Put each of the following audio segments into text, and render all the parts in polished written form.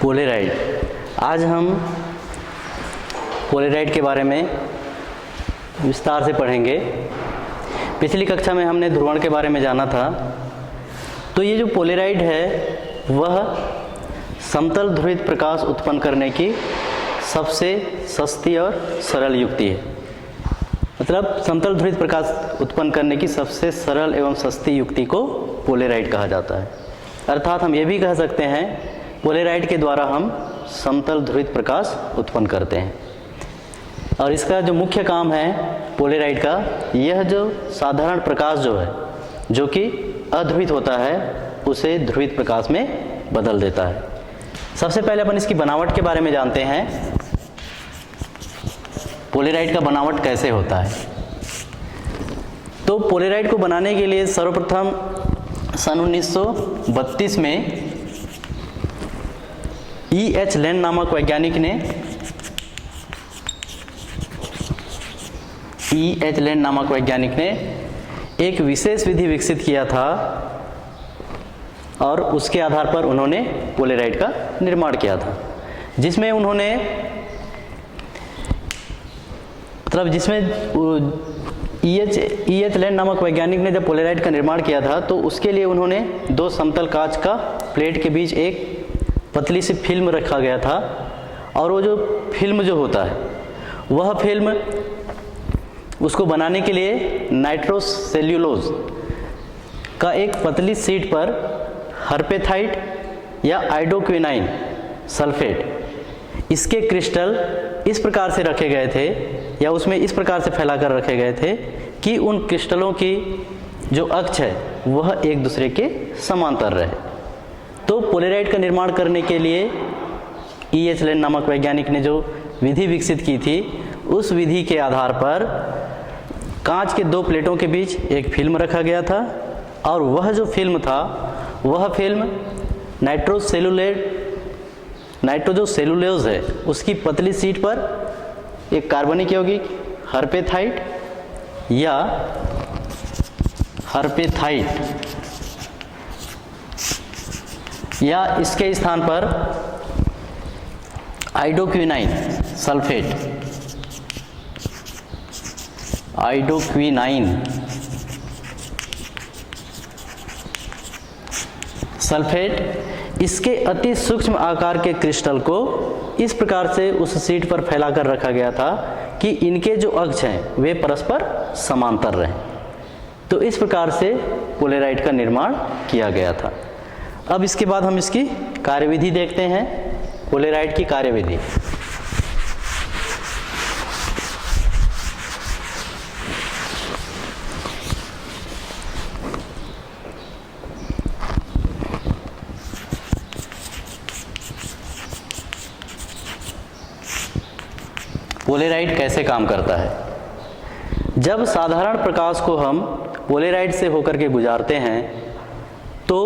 Polaroid. आज हम Polaroid के बारे में विस्तार से पढ़ेंगे। पिछली कक्षा में हमने ध्रुवण के बारे में जाना था। तो ये जो पोलेराइड है वह समतल ध्रुवित प्रकाश उत्पन्न करने की सबसे सस्ती और सरल युक्ति है। मतलब समतल ध्रुवित प्रकाश उत्पन्न करने की सबसे सरल एवं सस्ती युक्ति को पोलेराइड कहा जाता है। अर्थात हम ये भी कह सकते हैं पोलेराइड के द्वारा हम समतल ध्रुवित प्रकाश उत्पन्न करते हैं। और इसका जो मुख्य काम है पोलेराइड का, यह जो साधारण प्रकाश जो है जो कि अध्रुवित होता है उसे ध्रुवित प्रकाश में बदल देता है। सबसे पहले अपन इसकी बनावट के बारे में जानते हैं। पोलेराइड का बनावट कैसे होता है। तो पोलेराइड को बनाने के लिए सर्वप्रथम सन 1932 में E.H. लैंड नामक वैज्ञानिक ने एक विशेष विधि विकसित किया था और उसके आधार पर उन्होंने पोलेराइड का निर्माण किया था, जिसमें E.H. लैंड नामक वैज्ञानिक ने जब पोलेराइड का निर्माण किया था तो उसके लिए उन्होंने दो समतल कांच का प्लेट के बीच एक पतली सी फिल्म रखा गया था। और वो जो फिल्म जो होता है वह फिल्म उसको बनाने के लिए नाइट्रोसेल्यूलोज का एक पतली शीट पर हर्पेथाइट या आइडोक्विनाइन सल्फेट इसके क्रिस्टल इस प्रकार से रखे गए थे या उसमें इस प्रकार से फैलाकर रखे गए थे कि उन क्रिस्टलों की जो अक्ष है वह एक दूसरे के समांतर रहे। तो पोलेराइड का निर्माण करने के लिए E.H. लैंड नामक वैज्ञानिक ने जो विधि विकसित की थी उस विधि के आधार पर कांच के दो प्लेटों के बीच एक फिल्म रखा गया था और वह जो फिल्म था वह फिल्म नाइट्रोजोसेलुलोज है उसकी पतली शीट पर एक कार्बनिक यौगिक हर्पेथाइट या इसके स्थान पर आइडोक्विनाइन सल्फेट इसके अति सूक्ष्म आकार के क्रिस्टल को इस प्रकार से उस शीट पर फैलाकर रखा गया था कि इनके जो अक्ष हैं वे परस्पर समांतर रहें। तो इस प्रकार से पोलेराइड का निर्माण किया गया था। अब इसके बाद हम इसकी कार्यविधि देखते हैं। पोलेराइड की कार्यविधि। पोलेराइड कैसे काम करता है। जब साधारण प्रकाश को हम पोलेराइड से होकर के गुजारते हैं तो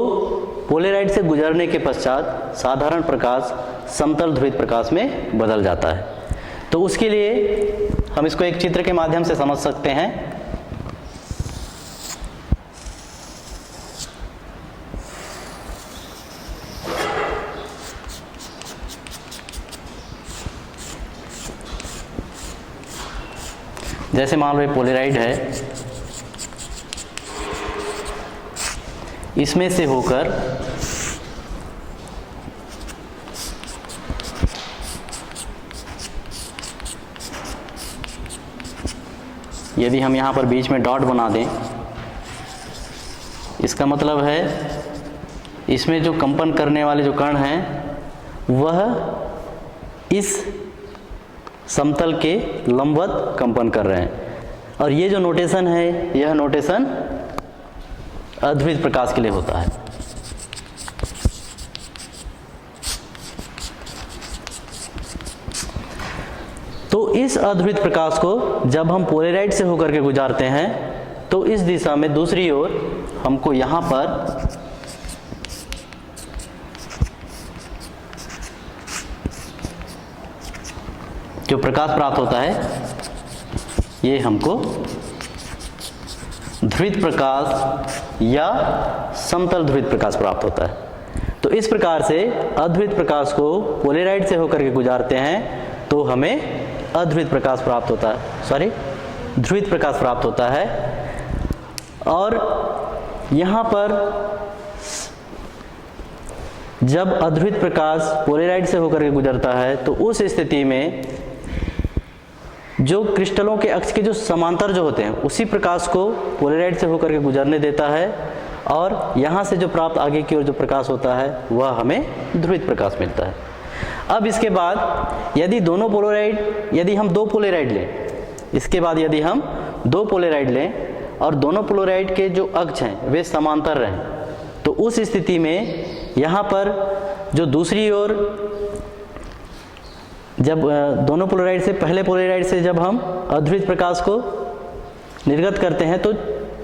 पोलेराइड से गुजरने के पश्चात साधारण प्रकाश समतल ध्रुवित प्रकाश में बदल जाता है। तो उसके लिए हम इसको एक चित्र के माध्यम से समझ सकते हैं। जैसे मान लो ये पोलेराइड है, इसमें से होकर यदि हम यहाँ पर बीच में डॉट बना दें, इसका मतलब है इसमें जो कंपन करने वाले जो कण हैं वह इस समतल के लंबवत कंपन कर रहे हैं। और ये जो नोटेशन है यह नोटेशन अध्रुवित प्रकाश के लिए होता है। तो इस अध्रुवित प्रकाश को जब हम पोलेराइड से होकर के गुजारते हैं तो इस दिशा में दूसरी ओर हमको यहाँ पर जो प्रकाश प्राप्त होता है ये हमको ध्रुवित प्रकाश या समतल ध्रुवित प्रकाश प्राप्त होता है। तो इस प्रकार से अध्रुवित प्रकाश को पोलेराइड से होकर के गुजारते हैं तो हमें अध्रुवित प्रकाश प्राप्त होता है, ध्रुवित प्रकाश प्राप्त होता है। और यहाँ पर जब अध्रुवित प्रकाश पोलेराइड से होकर के गुजरता है तो उस स्थिति में जो क्रिस्टलों के अक्ष के जो समांतर जो होते हैं उसी प्रकाश को पोलेराइड से होकर के गुजरने देता है, और यहाँ से जो प्राप्त आगे की ओर जो प्रकाश होता है वह हमें ध्रुवित प्रकाश मिलता है। अब इसके बाद यदि हम दो पोलेराइड लें, इसके बाद यदि हम दो पोलेराइड लें और दोनों पोलेराइड के जो अक्ष हैं वे समांतर रहें, तो उस स्थिति में यहाँ पर जो दूसरी ओर जब दोनों पोलेराइड से पहले पोलेराइड से जब हम अध्रुवित प्रकाश को निर्गत करते हैं तो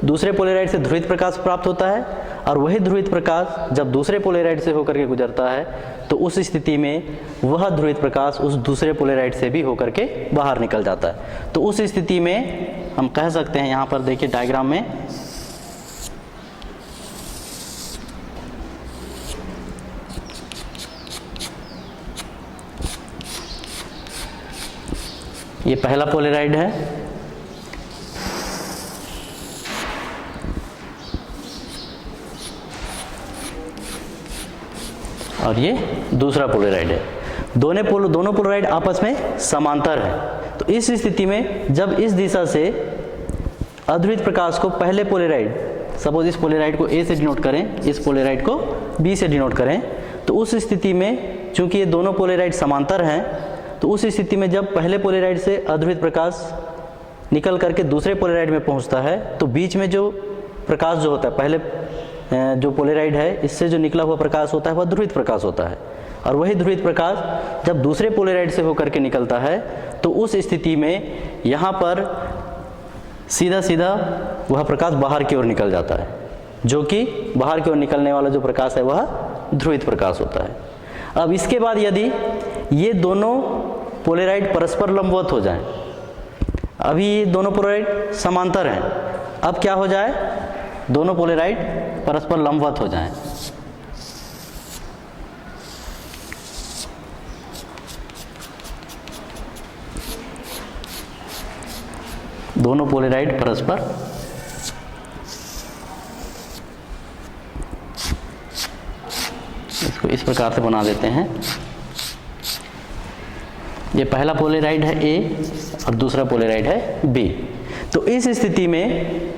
दूसरे पोलेराइड से ध्रुवित प्रकाश प्राप्त होता है, और वही ध्रुवित प्रकाश जब दूसरे पोलेराइड से होकर के गुजरता है तो उस स्थिति में वह ध्रुवित प्रकाश उस दूसरे पोलेराइड से भी होकर के बाहर निकल जाता है। तो उस स्थिति में हम कह सकते हैं, यहाँ पर देखिए डायग्राम में, ये पहला पोलेराइड है और ये दूसरा पोलेराइड है। दोनों पोलेराइड आपस में समांतर है। तो इस स्थिति में जब इस दिशा से अध्रुवित प्रकाश को पहले पोलेराइड, सपोज इस पोलेराइड को ए से डिनोट करें, इस पोलेराइड को बी से डिनोट करें, तो उस स्थिति में चूंकि ये दोनों पोलेराइड समांतर हैं तो उस स्थिति में जब पहले पोलेराइड से अध्रुवित प्रकाश निकल करके दूसरे पोलेराइड में पहुंचता है तो बीच में जो प्रकाश जो होता है, पहले जो पोलेराइड है इससे जो निकला हुआ प्रकाश होता है वह ध्रुवित प्रकाश होता है, और वही ध्रुवित प्रकाश जब दूसरे पोलेराइड से होकर के निकलता है तो उस स्थिति में यहाँ पर सीधा सीधा वह प्रकाश बाहर की ओर निकल जाता है, जो कि बाहर की ओर निकलने वाला जो प्रकाश है वह ध्रुवित प्रकाश होता है। अब इसके बाद यदि ये दोनों पोलेराइड परस्पर लंबवत हो जाएं, अभी ये दोनों पोलेराइड समांतर हैं, अब क्या हो जाए, दोनों पोलेराइड परस्पर लंबवत हो जाएं। दोनों पोलेराइड परस्पर इसको इस प्रकार से बना देते हैं। ये पहला पोलेराइड है ए और दूसरा पोलेराइड है बी। तो इस स्थिति में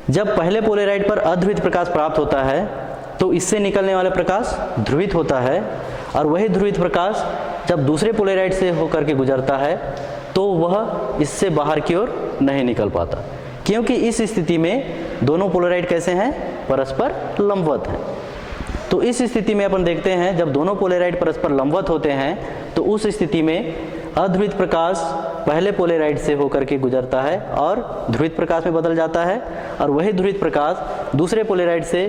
जब पहले पोलेराइड पर अध्रुवित प्रकाश प्राप्त होता है तो इससे निकलने वाला प्रकाश ध्रुवित होता है, और वही ध्रुवित प्रकाश जब दूसरे पोलेराइड से होकर के गुजरता है तो वह इससे बाहर की ओर नहीं निकल पाता, क्योंकि इस स्थिति में दोनों पोलेराइड कैसे हैं, परस्पर लंबवत हैं। तो इस स्थिति में अपन देखते हैं जब दोनों पोलेराइड परस्पर लंबवत होते हैं तो उस स्थिति में अध्रुवित प्रकाश पहले पोलेराइड से होकर के गुजरता है और ध्रुवित प्रकाश में बदल जाता है, और वही ध्रुवित प्रकाश दूसरे पोलेराइड से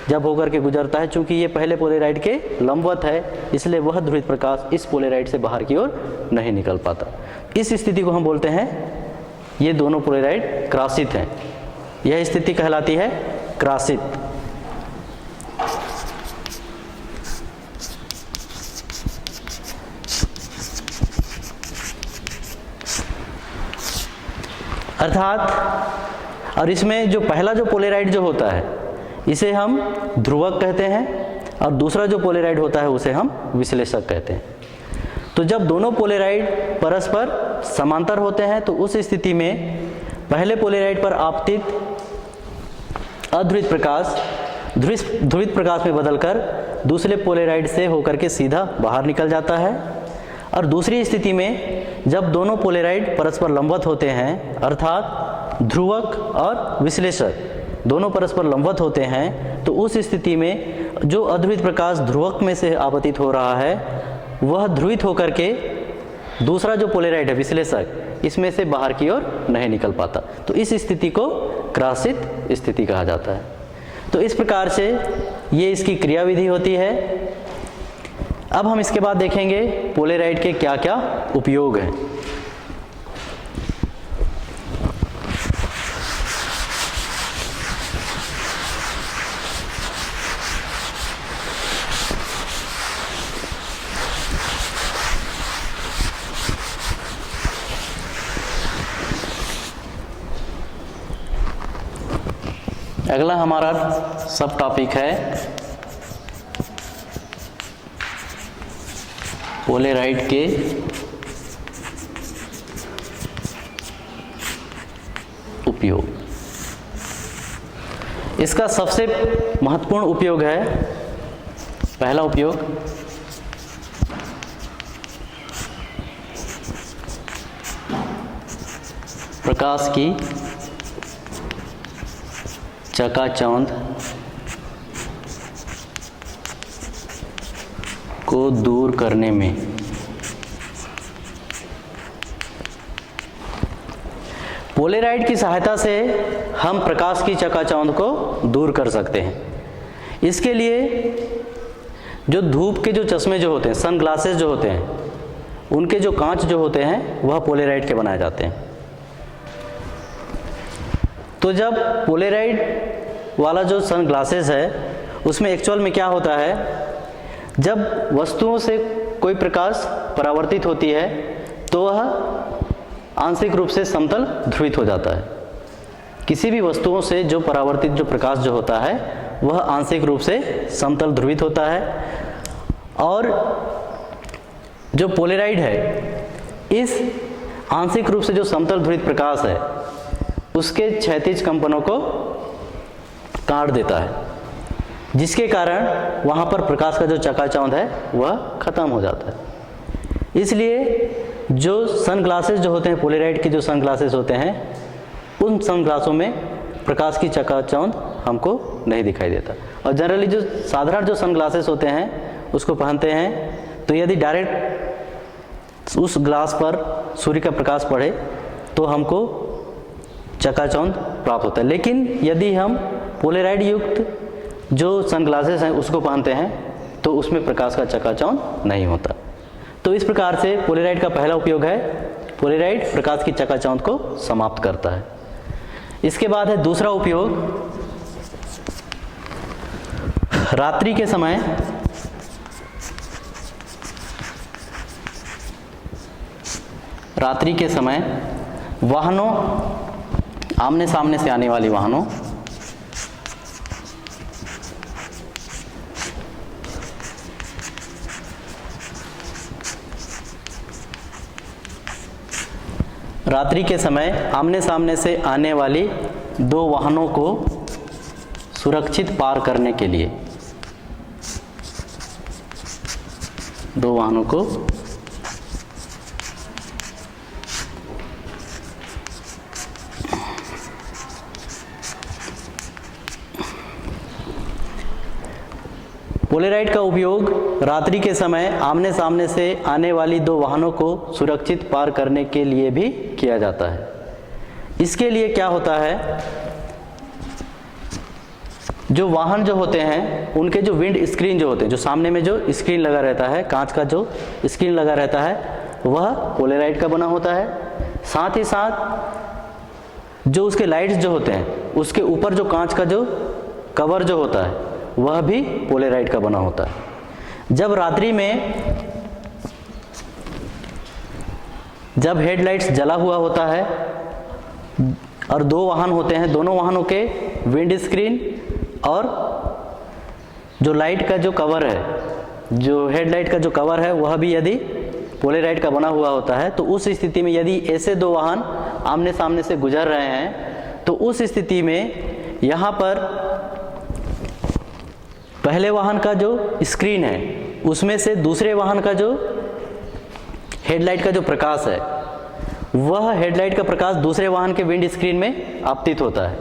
जब होकर के गुजरता है, चूंकि ये पहले पोलेराइड के लंबवत है इसलिए वह ध्रुवित प्रकाश इस पोलेराइड से बाहर की ओर नहीं निकल पाता। इस स्थिति को हम बोलते हैं ये दोनों पोलेराइड क्रासित हैं। यह स्थिति कहलाती है क्रासित। अर्थात, और इसमें जो पहला जो पोलेराइड जो होता है इसे हम ध्रुवक कहते हैं, और दूसरा जो पोलेराइड होता है उसे हम विश्लेषक कहते हैं। तो जब दोनों पोलेराइड परस्पर समांतर होते हैं तो उस स्थिति में पहले पोलेराइड पर आपतित अध्रुवित प्रकाश ध्रुवित प्रकाश में बदलकर दूसरे पोलेराइड से होकर के सीधा बाहर निकल जाता है, और दूसरी स्थिति में जब दोनों पोलेराइड परस्पर लंबवत होते हैं, अर्थात ध्रुवक और विश्लेषक दोनों परस्पर लंबवत होते हैं, तो उस स्थिति में जो अध्रुवित प्रकाश ध्रुवक में से आपतित हो रहा है वह ध्रुवित होकर के दूसरा जो पोलेराइड है विश्लेषक इसमें से बाहर की ओर नहीं निकल पाता। तो इस स्थिति को क्रासित स्थिति कहा जाता है। तो इस प्रकार से ये इसकी क्रियाविधि होती है। अब हम इसके बाद देखेंगे पोलेराइड के क्या क्या उपयोग हैं। अगला हमारा सब टॉपिक है पोलेराइड के उपयोग। इसका सबसे महत्वपूर्ण उपयोग है, पहला उपयोग प्रकाश की चकाचौंध को दूर करने में। पोलेराइड की सहायता से हम प्रकाश की चकाचौंध को दूर कर सकते हैं। इसके लिए जो धूप के जो चश्मे जो होते हैं, सन ग्लासेस जो होते हैं, उनके जो कांच जो होते हैं वह पोलेराइड के बनाए जाते हैं। तो जब पोलेराइड वाला जो सन ग्लासेस है उसमें एक्चुअल में क्या होता है, जब वस्तुओं से कोई प्रकाश परावर्तित होती है तो वह आंशिक रूप से समतल ध्रुवित हो जाता है। किसी भी वस्तुओं से जो परावर्तित जो प्रकाश जो होता है वह आंशिक रूप से समतल ध्रुवित होता है। और जो पोलेराइड है, इस आंशिक रूप से जो समतल ध्रुवित प्रकाश है उसके क्षैतिज कंपनों को काट देता है, जिसके कारण वहाँ पर प्रकाश का जो चकाचौंध है वह खत्म हो जाता है। इसलिए जो सन ग्लासेस जो होते हैं, पोलेराइड के जो सन ग्लासेस होते हैं, उन सन ग्लासों में प्रकाश की चकाचौंध हमको नहीं दिखाई देता। और जनरली जो साधारण जो सन ग्लासेस होते हैं उसको पहनते हैं तो यदि डायरेक्ट उस ग्लास पर सूर्य का प्रकाश पड़े तो हमको चकाचौंध प्राप्त होता है। लेकिन यदि हम पोलेराइड युक्त जो सनग्लासेस हैं उसको पहनते हैं तो उसमें प्रकाश का चकाचौंध नहीं होता। तो इस प्रकार से पोलेराइड का पहला उपयोग है, पोलेराइड प्रकाश की चकाचौंध को समाप्त करता है। इसके बाद है दूसरा उपयोग, रात्रि के समय वाहनों, आमने सामने से आने वाली वाहनों रात्रि के समय आमने सामने से आने वाली दो वाहनों को सुरक्षित पार करने के लिए, दो वाहनों को पोलेराइड का उपयोग रात्रि के समय आमने सामने से आने वाली दो वाहनों को सुरक्षित पार करने के लिए भी किया जाता है। इसके लिए क्या होता है, जो वाहन जो होते हैं उनके जो विंड स्क्रीन जो होते हैं, जो सामने में जो स्क्रीन लगा रहता है, कांच का जो स्क्रीन लगा रहता है वह पोलेराइड का बना होता है। साथ ही साथ जो उसके लाइट्स जो होते हैं उसके ऊपर जो कांच का जो कवर जो होता है वह भी पोलेराइड का बना होता है। जब रात्रि में जब हेडलाइट्स जला हुआ होता है और दो वाहन होते हैं, दोनों वाहनों के विंड स्क्रीन और जो लाइट का जो कवर है, जो हेडलाइट का जो कवर है वह भी यदि पोलेराइड का बना हुआ होता है, तो उस स्थिति में यदि ऐसे दो वाहन आमने सामने से गुजर रहे हैं तो उस स्थिति में यहाँ पर पहले वाहन का जो स्क्रीन है उसमें से दूसरे वाहन का जो हेडलाइट का जो प्रकाश है वह हेडलाइट का प्रकाश दूसरे वाहन के विंड स्क्रीन में आपतित होता है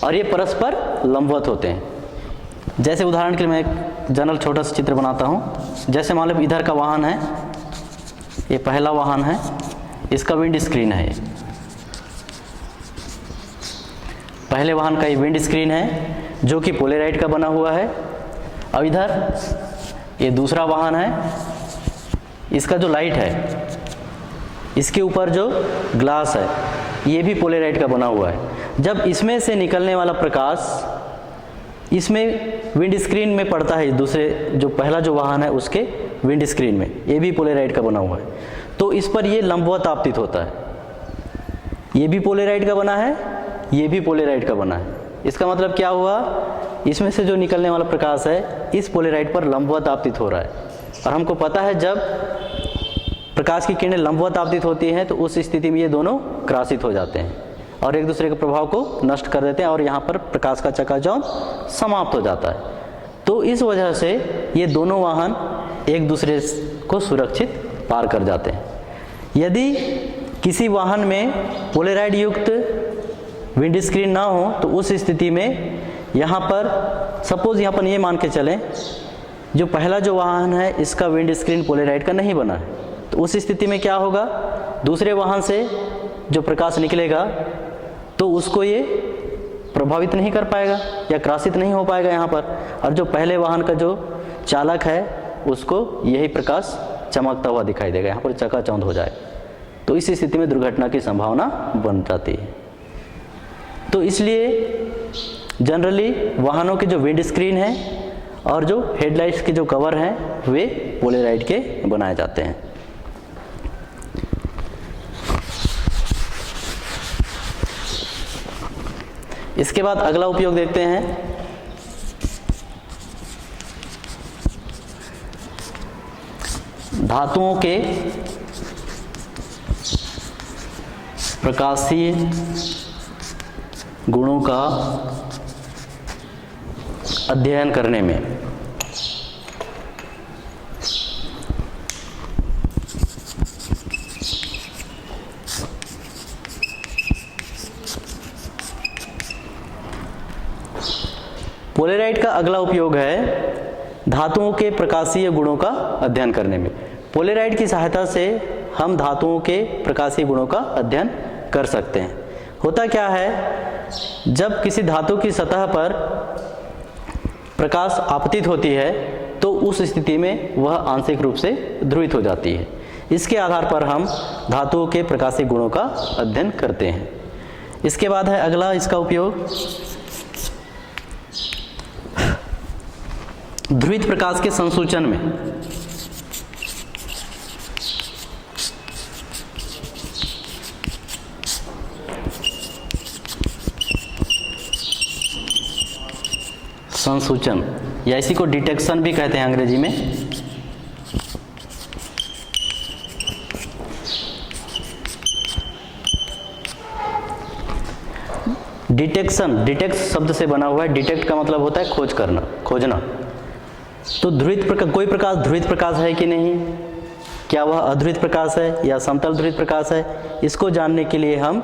और ये परस्पर लंबवत होते हैं। जैसे उदाहरण के लिए मैं एक जनरल छोटा सा चित्र बनाता हूँ। जैसे मान लो इधर का वाहन है, ये पहला वाहन है, इसका विंड स्क्रीन है, पहले वाहन का ये विंड स्क्रीन है जो कि पोलेराइड का बना हुआ है। अब इधर ये दूसरा वाहन है, इसका जो लाइट है, इसके ऊपर जो ग्लास है ये भी पोलेराइड का बना हुआ है। जब इसमें से निकलने वाला प्रकाश इसमें विंड स्क्रीन में पड़ता है, दूसरे जो पहला जो वाहन है उसके विंड स्क्रीन में, ये भी पोलेराइड का बना हुआ है, तो इस पर ये लंबवत आपतित होता है। ये भी पोलेराइड का बना है, ये भी पोलेराइड का बना है। इसका मतलब क्या हुआ, इसमें से जो निकलने वाला प्रकाश है इस पोलेराइड पर लंबवत आपतित हो रहा है, और हमको पता है जब प्रकाश की किरणें लंबवत आपतित होती हैं तो उस स्थिति में ये दोनों क्रॉसित हो जाते हैं और एक दूसरे के प्रभाव को नष्ट कर देते हैं और यहाँ पर प्रकाश का चकाचौंध समाप्त हो जाता है। तो इस वजह से ये दोनों वाहन एक दूसरे को सुरक्षित पार कर जाते हैं। यदि किसी वाहन में पोलेराइड युक्त विंड स्क्रीन ना हो तो उस स्थिति में यहाँ पर सपोज यहाँ पर ये मान के चलें जो पहला जो वाहन है इसका विंड स्क्रीन पोलेराइड का नहीं बना है, तो उस स्थिति में क्या होगा, दूसरे वाहन से जो प्रकाश निकलेगा तो उसको ये प्रभावित नहीं कर पाएगा या क्रॉसित नहीं हो पाएगा यहाँ पर, और जो पहले वाहन का जो चालक है उसको यही प्रकाश चमकता हुआ दिखाई देगा, यहाँ पर चकाचौंध हो जाएगा। तो इस स्थिति में दुर्घटना की संभावना बन जाती है। तो इसलिए जनरली वाहनों के जो विंड स्क्रीन है और जो हेडलाइट्स के जो कवर हैं वे पोलेराइड के बनाए जाते हैं। इसके बाद अगला उपयोग देखते हैं, धातुओं के प्रकाशीय गुणों का अध्ययन करने में पोलेराइड का अगला उपयोग है धातुओं के प्रकाशीय गुणों का अध्ययन करने में। पोलेराइड की सहायता से हम धातुओं के प्रकाशीय गुणों का अध्ययन कर सकते हैं। होता क्या है, जब किसी धातु की सतह पर प्रकाश आपतित होती है तो उस स्थिति में वह आंशिक रूप से ध्रुवित हो जाती है। इसके आधार पर हम धातुओं के प्रकाशीय गुणों का अध्ययन करते हैं। इसके बाद है अगला इसका उपयोग ध्रुवित प्रकाश के संसूचन में। संसूचन या इसी को डिटेक्शन भी कहते हैं अंग्रेजी में। डिटेक्शन, डिटेक्ट शब्द से बना हुआ है। डिटेक्ट का मतलब होता है खोज करना, खोजना। तो ध्रुवित प्रकाश, कोई प्रकाश ध्रुवित प्रकाश है कि नहीं, क्या वह अध्रुवित प्रकाश है या समतल ध्रुवित प्रकाश है, इसको जानने के लिए हम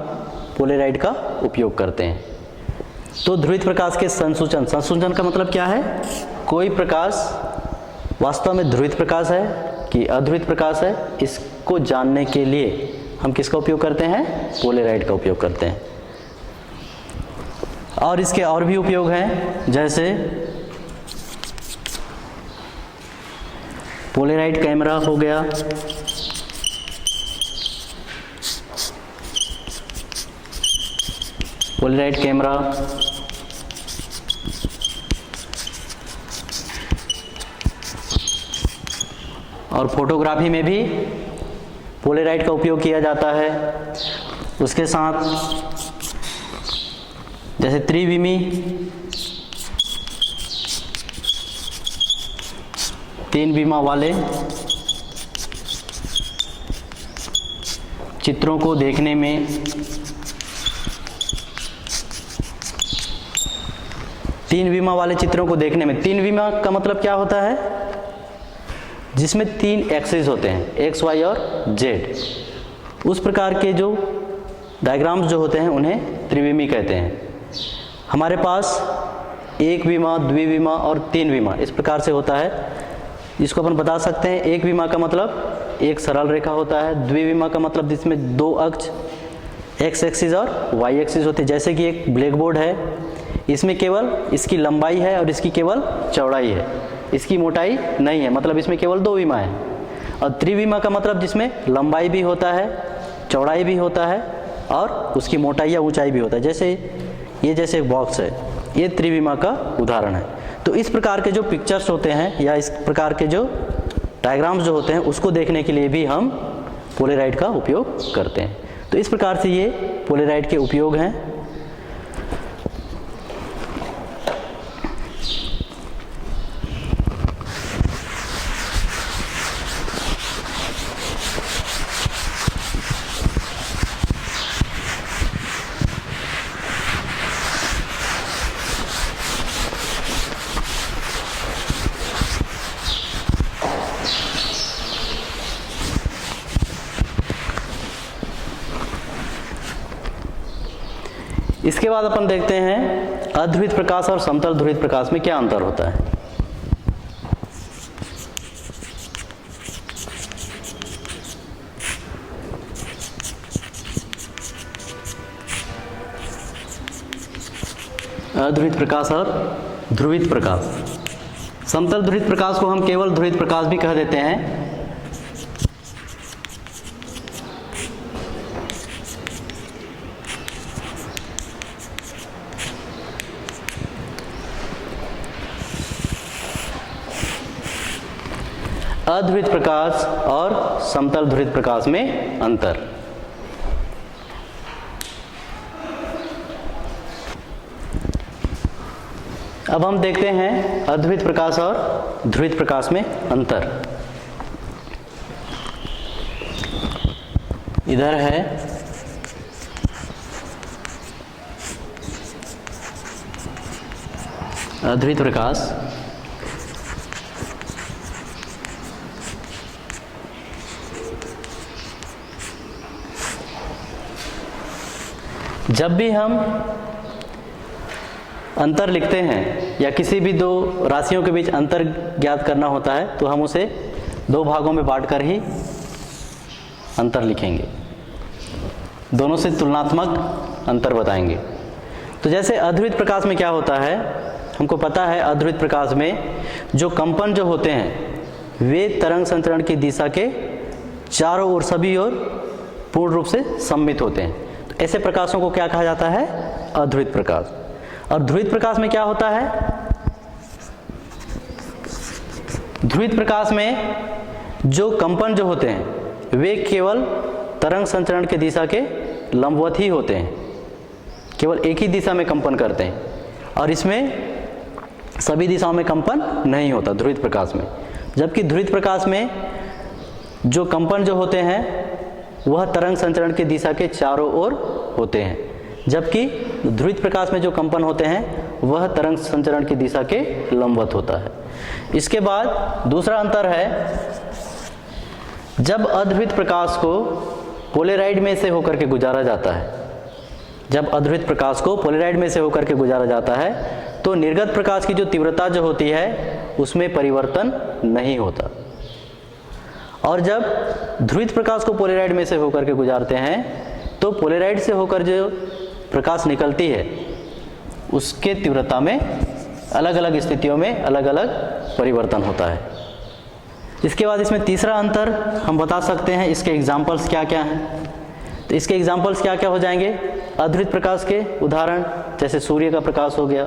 पोलेराइड का उपयोग करते हैं। तो ध्रुवित प्रकाश के संसूचन, संसूचन का मतलब क्या है, कोई प्रकाश वास्तव में ध्रुवित प्रकाश है कि अध्रुवित प्रकाश है, इसको जानने के लिए हम किसका उपयोग करते हैं, पोलेराइड का उपयोग करते हैं। और इसके और भी उपयोग हैं, जैसे पोलेराइड कैमरा हो गया, पोलेराइड कैमरा, और फोटोग्राफी में भी पोलेराइड का उपयोग किया जाता है। उसके साथ जैसे त्रिविमी, तीन विमा वाले चित्रों को देखने में तीन विमा वाले चित्रों को देखने में, तीन विमा का मतलब क्या होता है, जिसमें तीन एक्सिस होते हैं, एक्स वाई और जेड। उस प्रकार के जो डायग्राम्स जो होते हैं उन्हें त्रिविमी कहते हैं। हमारे पास एक विमा, द्विविमा और तीन विमा इस प्रकार से होता है। इसको अपन बता सकते हैं, एक विमा का मतलब एक सरल रेखा होता है, द्विविमा का मतलब जिसमें दो अक्ष एक्स एक्सिस और वाई एक्सिस होते हैं। जैसे कि एक ब्लैक बोर्ड है, इसमें केवल इसकी लंबाई है और इसकी केवल चौड़ाई है, इसकी मोटाई नहीं है, मतलब इसमें केवल दो विमा है। और त्रिविमा का मतलब जिसमें लंबाई भी होता है, चौड़ाई भी होता है और उसकी मोटाई या ऊंचाई भी होता है। जैसे ये जैसे एक बॉक्स है, ये त्रिविमा का उदाहरण है। तो इस प्रकार के जो पिक्चर्स होते हैं या इस प्रकार के जो डायग्राम्स जो होते हैं उसको देखने के लिए भी हम पोलेराइड का उपयोग करते हैं। तो इस प्रकार से ये पोलेराइड के उपयोग हैं। इसके बाद अपन देखते हैं अध्रुवित प्रकाश और समतल ध्रुवित प्रकाश में क्या अंतर होता है। अध्रुवित प्रकाश और ध्रुवित प्रकाश। समतल ध्रुवित प्रकाश को हम केवल ध्रुवित प्रकाश भी कह देते हैं। अध्रुवित प्रकाश और समतल ध्रुवित प्रकाश में अंतर। अब हम देखते हैं अध्रुवित प्रकाश और ध्रुवित प्रकाश में अंतर। इधर है अध्रुवित प्रकाश, जब भी हम अंतर लिखते हैं या किसी भी दो राशियों के बीच अंतर ज्ञात करना होता है तो हम उसे दो भागों में बांटकर ही अंतर लिखेंगे, दोनों से तुलनात्मक अंतर बताएंगे। तो जैसे अध्रुवित प्रकाश में क्या होता है, हमको पता है अध्रुवित प्रकाश में जो कंपन जो होते हैं वे तरंग संचरण की दिशा के चारों ओर सभी ओर पूर्ण रूप से सम्मित होते हैं। तो ऐसे प्रकाशों को क्या कहा जाता है, अध्रुवित प्रकाश। और ध्रुवित प्रकाश में क्या होता है, ध्रुवित प्रकाश में जो कंपन जो होते हैं वे केवल तरंग संचरण के दिशा के लंबवत ही होते हैं, केवल एक ही दिशा में कंपन करते हैं और इसमें सभी दिशाओं में कंपन नहीं होता ध्रुवित प्रकाश में। जबकि ध्रुवित प्रकाश में जो कंपन जो होते हैं वह तरंग संचरण की दिशा के चारों ओर होते हैं, जबकि ध्रुवित प्रकाश में जो कंपन होते हैं वह तरंग संचरण की दिशा के लंबवत होता है। इसके बाद दूसरा अंतर है, जब अध्रुवित प्रकाश को पोलेराइड में से होकर के गुजारा जाता है, जब अध्रुवित प्रकाश को पोलेराइड में से होकर के गुजारा जाता है तो निर्गत प्रकाश की जो तीव्रता जो होती है उसमें परिवर्तन नहीं होता। और जब ध्रुवित प्रकाश को पोलेराइड में से होकर के गुजारते हैं तो पोलेराइड से होकर जो प्रकाश निकलती है उसके तीव्रता में अलग अलग स्थितियों में अलग अलग परिवर्तन होता है। इसके बाद इसमें तीसरा अंतर हम बता सकते हैं, इसके एग्जाम्पल्स क्या क्या हैं। तो इसके एग्जाम्पल्स क्या क्या हो जाएंगे, अध्रुवित प्रकाश के उदाहरण जैसे सूर्य का प्रकाश हो गया,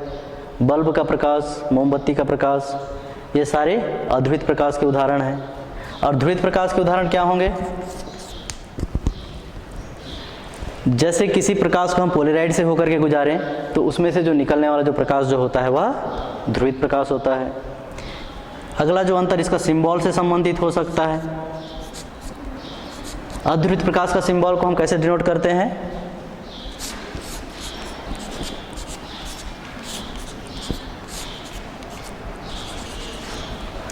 बल्ब का प्रकाश, मोमबत्ती का प्रकाश, ये सारे अध्रुवित प्रकाश के उदाहरण हैं। और ध्रुवित प्रकाश के उदाहरण क्या होंगे, जैसे किसी प्रकाश को हम पोलेराइड से होकर के गुजारें तो उसमें से जो निकलने वाला जो प्रकाश जो होता है वह ध्रुवित प्रकाश होता है। अगला जो अंतर इसका सिंबल से संबंधित हो सकता है। अध्रुवित प्रकाश का सिंबल को हम कैसे डिनोट करते हैं,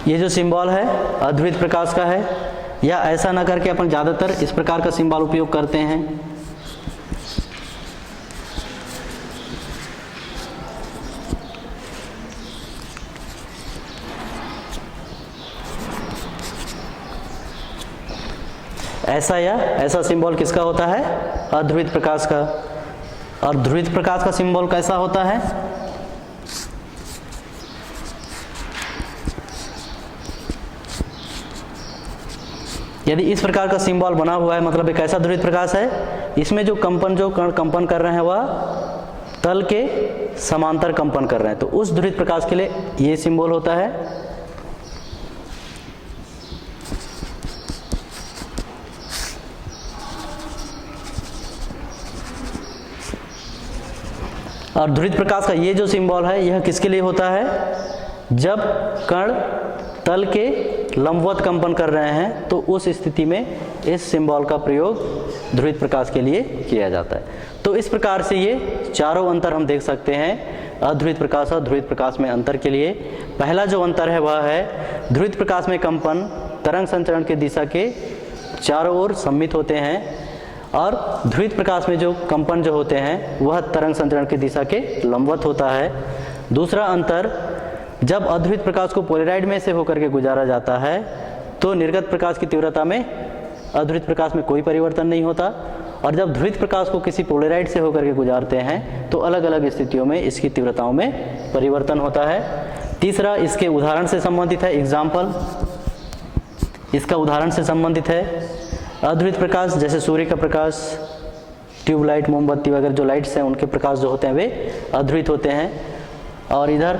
ये जो सिंबल है अध्रुवित प्रकाश का है, या ऐसा ना करके अपन ज़्यादातर इस प्रकार का सिंबल उपयोग करते हैं। ऐसा या ऐसा सिंबल किसका होता है, अध्रुवित प्रकाश का। और ध्रुवित प्रकाश का सिंबल कैसा होता है, यदि इस प्रकार का सिंबल बना हुआ है मतलब एक ऐसा ध्रुवित प्रकाश है, इसमें जो कंपन जो कण कंपन कर रहे हैं वह तल के समांतर कंपन कर रहे हैं, तो उस ध्रुवित प्रकाश के लिए ये सिंबल होता है। और ध्रुवित प्रकाश का ये जो सिंबल है यह किसके लिए होता है, जब कण तल के लंबवत कंपन कर रहे हैं तो उस स्थिति में इस सिंबल का प्रयोग ध्रुवित प्रकाश के लिए किया जाता है। तो इस प्रकार से ये चारों अंतर हम देख सकते हैं अध्रुवित प्रकाश और ध्रुवित प्रकाश में अंतर के लिए। पहला जो अंतर है वह है ध्रुवित प्रकाश में कंपन तरंग संचरण की दिशा के चारों ओर सम्मित होते हैं और ध्रुवित प्रकाश में जो कंपन जो होते हैं वह तरंग संचरण की दिशा के लंबवत होता है। दूसरा अंतर, जब अध्रुवित प्रकाश को पोलराइड में से होकर के गुजारा जाता है तो निर्गत प्रकाश की तीव्रता में अध्रुवित प्रकाश में कोई परिवर्तन नहीं होता, और जब ध्रुवित प्रकाश को किसी पोलराइड से होकर के गुजारते हैं तो अलग अलग स्थितियों में इसकी तीव्रताओं में परिवर्तन होता है। तीसरा, इसके उदाहरण से संबंधित है, एग्जाम्पल इसका उदाहरण से संबंधित है। अध्रुवित प्रकाश जैसे सूर्य का प्रकाश, ट्यूबलाइट, मोमबत्ती वगैरह जो लाइट्स हैं उनके प्रकाश जो होते हैं वे अध्रुवित होते हैं। और इधर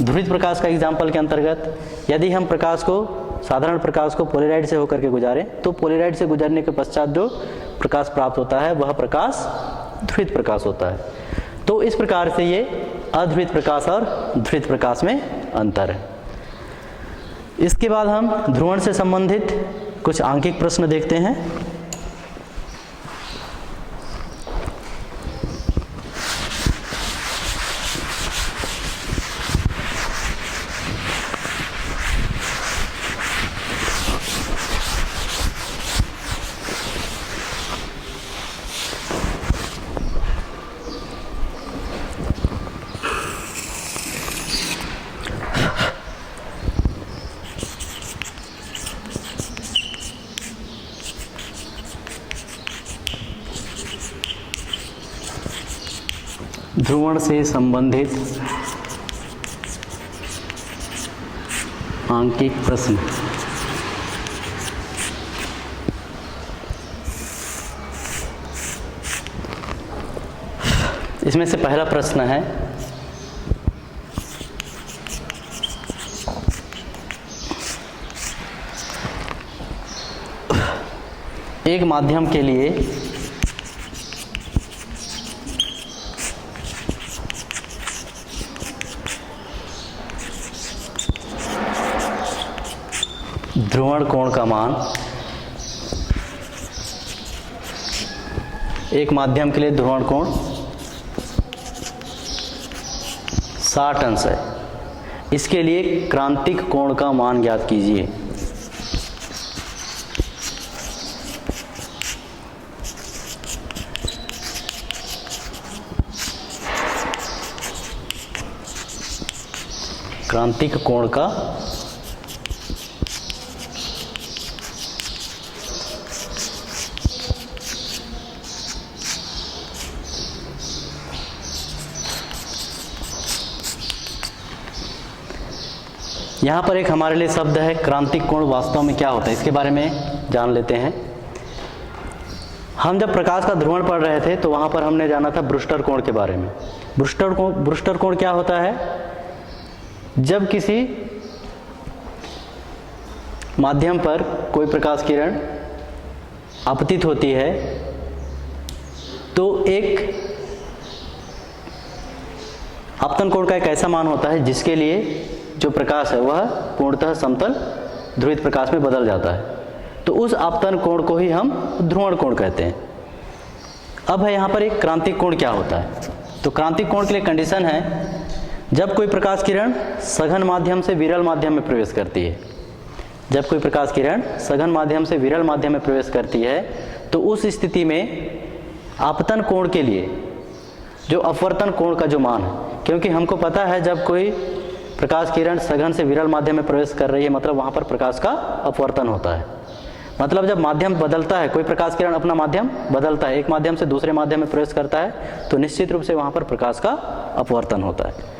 ध्रुवित प्रकाश का एग्जाम्पल के अंतर्गत यदि हम प्रकाश को, साधारण प्रकाश को पोलराइड से होकर के गुजारें तो पोलराइड से गुजरने के पश्चात जो प्रकाश प्राप्त होता है वह प्रकाश ध्रुवित प्रकाश होता है। तो इस प्रकार से ये अध्रुवित प्रकाश और ध्रुवित प्रकाश में अंतर है। इसके बाद हम ध्रुवण से संबंधित कुछ आंकिक प्रश्न देखते हैं। ध्रुवण से संबंधित आंकिक प्रश्न। इसमें से पहला प्रश्न है, एक माध्यम के लिए ध्रुवण कोण का मान, एक माध्यम के लिए ध्रुवण कोण 60 अंश है। इसके लिए क्रांतिक कोण का मान ज्ञात कीजिए। क्रांतिक कोण का यहाँ पर एक हमारे लिए शब्द है क्रांतिक कोण। वास्तव में क्या होता है इसके बारे में जान लेते हैं। हम जब प्रकाश का ध्रुवण पढ़ रहे थे तो वहाँ पर हमने जाना था ब्रूस्टर कोण के बारे में। ब्रूस्टर कोण क्या होता है? जब किसी माध्यम पर कोई प्रकाश किरण आपतित होती है तो एक आपतन कोण का एक ऐसा मान होता है जिसके लिए जो प्रकाश है वह पूर्णतः समतल ध्रुवित प्रकाश में बदल जाता है। तो उस आपतन कोण को ही हम ध्रुवण कोण कहते हैं। अब है यहाँ पर एक क्रांतिक कोण क्या होता है। तो क्रांतिक कोण के लिए कंडीशन है, जब कोई प्रकाश किरण सघन माध्यम से विरल माध्यम में प्रवेश करती है, जब कोई प्रकाश किरण सघन माध्यम से विरल माध्यम में प्रवेश करती है तो उस स्थिति में आपतन कोण के लिए जो अपवर्तन कोण का जो मान है, क्योंकि हमको पता है जब कोई प्रकाश किरण सघन से विरल माध्यम में प्रवेश कर रही है मतलब वहाँ पर प्रकाश का अपवर्तन होता है। मतलब जब माध्यम बदलता है, कोई प्रकाश किरण अपना माध्यम बदलता है, एक माध्यम से दूसरे माध्यम में प्रवेश करता है तो निश्चित रूप से वहाँ पर प्रकाश का अपवर्तन होता है।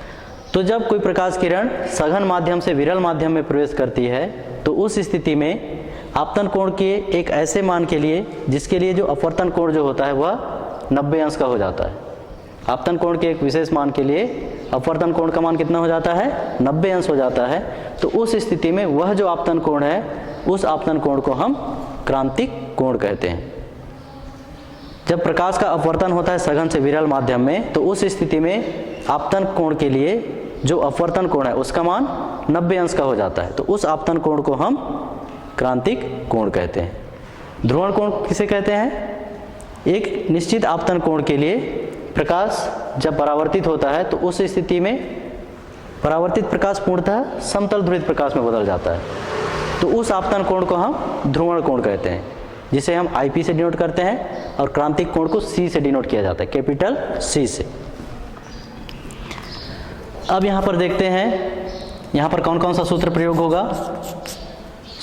तो जब कोई प्रकाश किरण सघन माध्यम से विरल माध्यम में प्रवेश करती है तो उस स्थिति में आपतन कोण के एक ऐसे मान के लिए जिसके लिए जो अपवर्तन कोण जो होता है वह 90 अंश का हो जाता है। आपतन कोण के एक विशेष मान के लिए अपवर्तन कोण का मान कितना हो जाता है? 90 अंश हो जाता है। तो उस स्थिति में वह जो आपतन कोण है उस आपतन कोण को हम क्रांतिक कोण कहते हैं। जब प्रकाश का अपवर्तन होता है सघन से विरल माध्यम में तो उस स्थिति में आपतन कोण के लिए जो अपवर्तन कोण है उसका मान 90 अंश का हो जाता है। तो उस आपतन कोण को हम क्रांतिक कोण कहते हैं। ध्रुवण कोण किसे कहते हैं? एक निश्चित आपतन कोण के लिए प्रकाश जब परावर्तित होता है तो उस स्थिति में परावर्तित प्रकाश पूर्णतः समतल ध्रुवित प्रकाश में बदल जाता है। तो उस आपतन कोण को हम ध्रुवण कोण कहते हैं। जिसे हम IP से डिनोट करते हैं, और क्रांतिक कोण को C से डिनोट किया जाता है, कैपिटल C से। अब यहाँ पर देखते हैं यहाँ पर कौन कौन सा सूत्र प्रयोग होगा।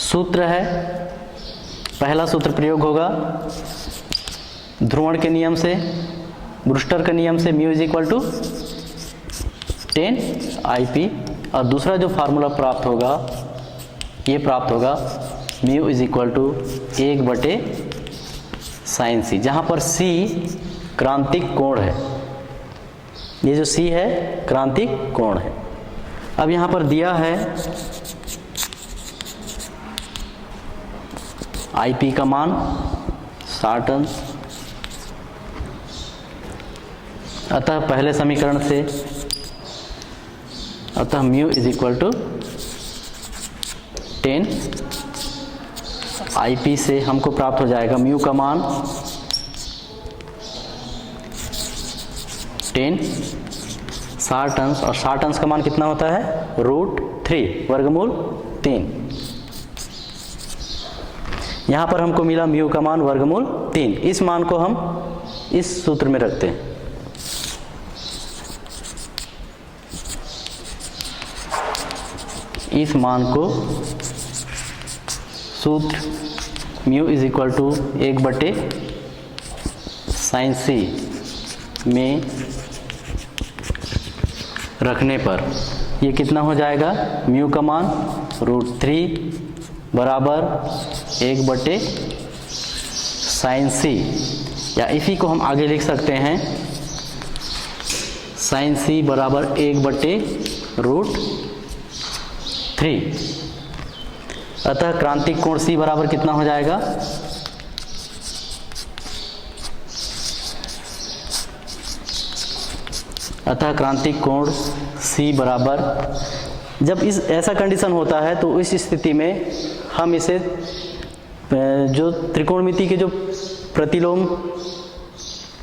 सूत्र है, पहला सूत्र प्रयोग होगा ध्रुवण के नियम से, ब्रूस्टर के नियम से, mu is equal to 10IP, और दूसरा जो फार्मूला प्राप्त होगा ये प्राप्त होगा mu is equal to 1/sin c, जहाँ पर C क्रांतिक कोण है। ये जो C है क्रांतिक कोण है। अब यहाँ पर दिया है IP का मान 60 अंश, अतः पहले समीकरण से अतः mu is equal to 10IP से हमको प्राप्त हो जाएगा म्यू का मान 10, 60 अंश, और 60 अंश का मान कितना होता है √3 वर्गमूल 3। यहाँ पर हमको मिला म्यू का मान वर्गमूल 3। इस मान को हम इस सूत्र में रखते हैं। इस मान को सूत्र mu is equal to 1/sin c में रखने पर ये कितना हो जाएगा, म्यू का मान √3 बराबर 1/sin c, या इसी को हम आगे लिख सकते हैं sin c बराबर 1/√3। अतः क्रांतिक कोण C बराबर कितना हो जाएगा, अतः क्रांतिक कोण C बराबर, जब इस ऐसा कंडीशन होता है तो इस स्थिति में हम इसे जो त्रिकोणमिति के जो प्रतिलोम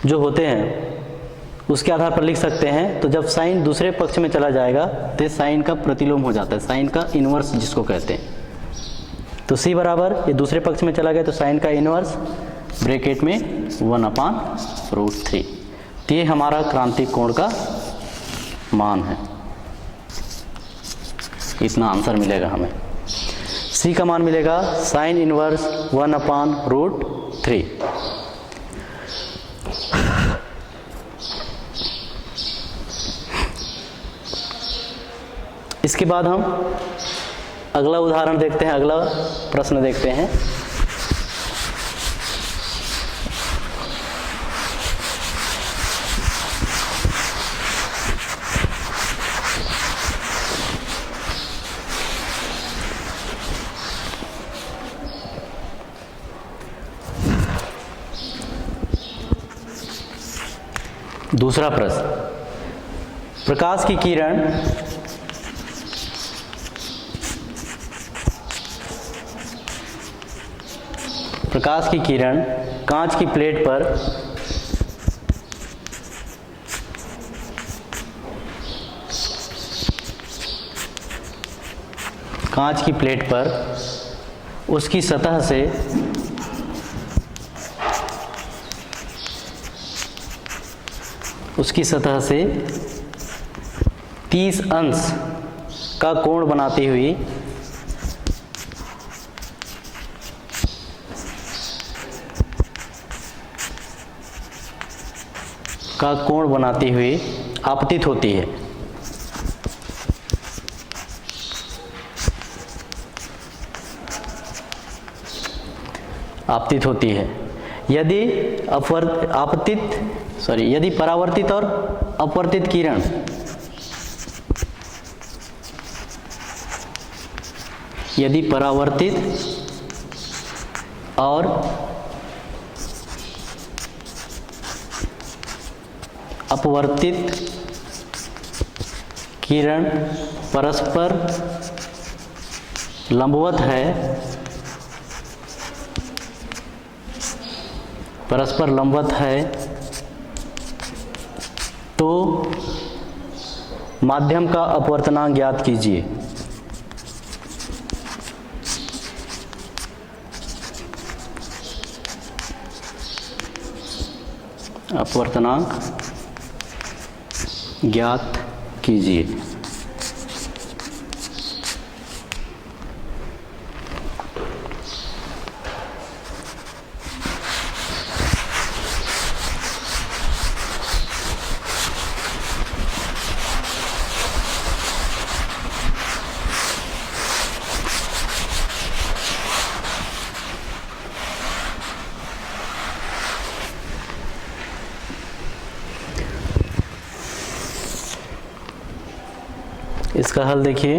जो होते हैं उसके आधार पर लिख सकते हैं। तो जब साइन दूसरे पक्ष में चला जाएगा तो साइन का प्रतिलोम हो जाता है, साइन का इनवर्स जिसको कहते हैं। तो C बराबर ये दूसरे पक्ष में चला गया तो साइन का इनवर्स ब्रैकेट में 1/√3। तो ये हमारा क्रांतिक कोण का मान है। इतना आंसर मिलेगा हमें। C का मान मिलेगा साइन इनवर्स 1/√3। इसके बाद हम अगला उदाहरण देखते हैं, अगला प्रश्न देखते हैं। दूसरा प्रश्न, प्रकाश की किरण कांच की प्लेट पर उसकी सतह से उसकी सतह से 30 अंश का कोण बनाती हुई आपतित होती है। यदि परावर्तित और अपवर्तित किरण और अपवर्तित किरण परस्पर लंबवत है तो माध्यम का अपवर्तनांक ज्ञात कीजिए। अपवर्तनांक ज्ञात कीजिए। इसका हल देखिए,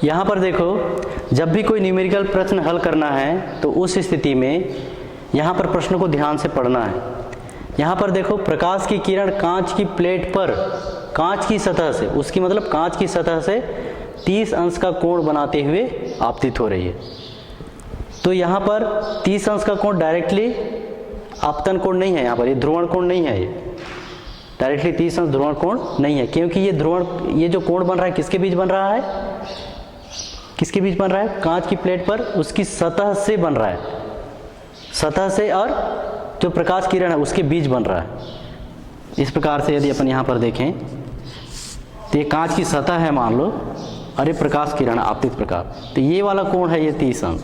यहाँ पर देखो, जब भी कोई न्यूमेरिकल प्रश्न हल करना है तो उस स्थिति में यहाँ पर प्रश्न को ध्यान से पढ़ना है। यहाँ पर देखो, प्रकाश की किरण कांच की प्लेट पर कांच की सतह से, उसकी मतलब कांच की सतह से 30 अंश का कोण बनाते हुए आपतित हो रही है। तो यहाँ पर 30 अंश का कोण डायरेक्टली आपतन कोण नहीं है, यहाँ पर ये ध्रुवण कोण नहीं है, ये डायरेक्टली 30 अंश ध्रुवण कोण नहीं है, क्योंकि ये जो कोण बन रहा है किसके बीच बन रहा है, किसके बीच बन रहा है, कांच की प्लेट पर उसकी सतह से बन रहा है, सतह से और जो प्रकाश किरण है उसके बीच बन रहा है। इस प्रकार से यदि अपन यहाँ पर देखें तो ये कांच की सतह है मान लो, और ये प्रकाश किरण आपतित प्रकाश, तो ये वाला कोण है ये 30 अंश।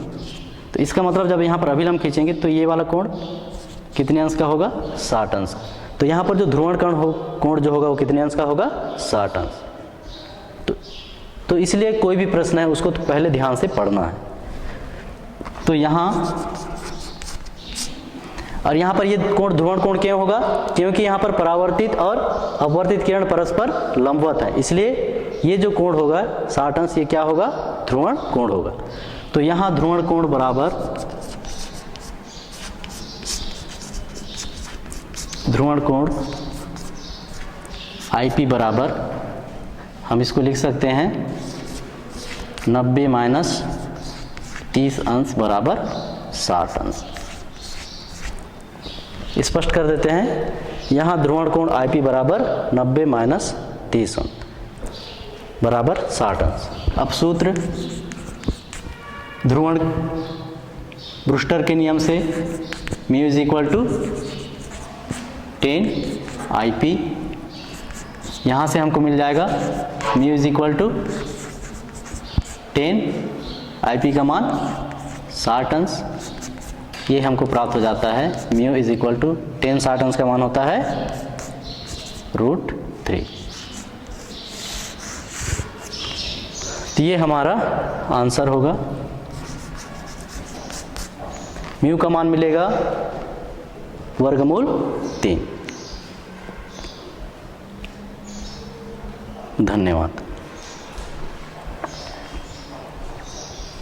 तो इसका मतलब जब यहाँ पर अभिलंब खींचेंगे तो ये वाला कोण कितने अंश का होगा, 60 अंश। तो यहाँ पर जो ध्रुवण कोण जो होगा वो कितने अंश का होगा, 60 अंश। तो इसलिए कोई भी प्रश्न है उसको तो पहले ध्यान से पढ़ना है। तो यहाँ और यहाँ पर ये कोण ध्रुवण कोण क्यों होगा, क्योंकि यहाँ पर परावर्तित और अपवर्तित किरण परस्पर लंबवत है, इसलिए ये जो कोण होगा 60 अंश, ये क्या होगा, ध्रुवण कोण होगा। तो यहाँ ध्रुवण कोण बराबर ध्रुवण कोण IP बराबर, हम इसको लिख सकते हैं 90 माइनस 30 अंश बराबर 60 अंश। स्पष्ट कर देते हैं, यहाँ ध्रुवण कोण IP बराबर 90 माइनस 30 अंश बराबर 60 अंश। अब सूत्र ध्रुवण ब्रूस्टर के नियम से mu is equal to 10 IP, यहाँ से हमको मिल जाएगा mu is equal to 10 IP का मान 60 अंश, ये हमको प्राप्त हो जाता है। म्यू इज इक्वल टू 10 60 अंश का मान होता है √3। तो ये हमारा आंसर होगा। म्यू का मान मिलेगा वर्गमूल 3। धन्यवाद।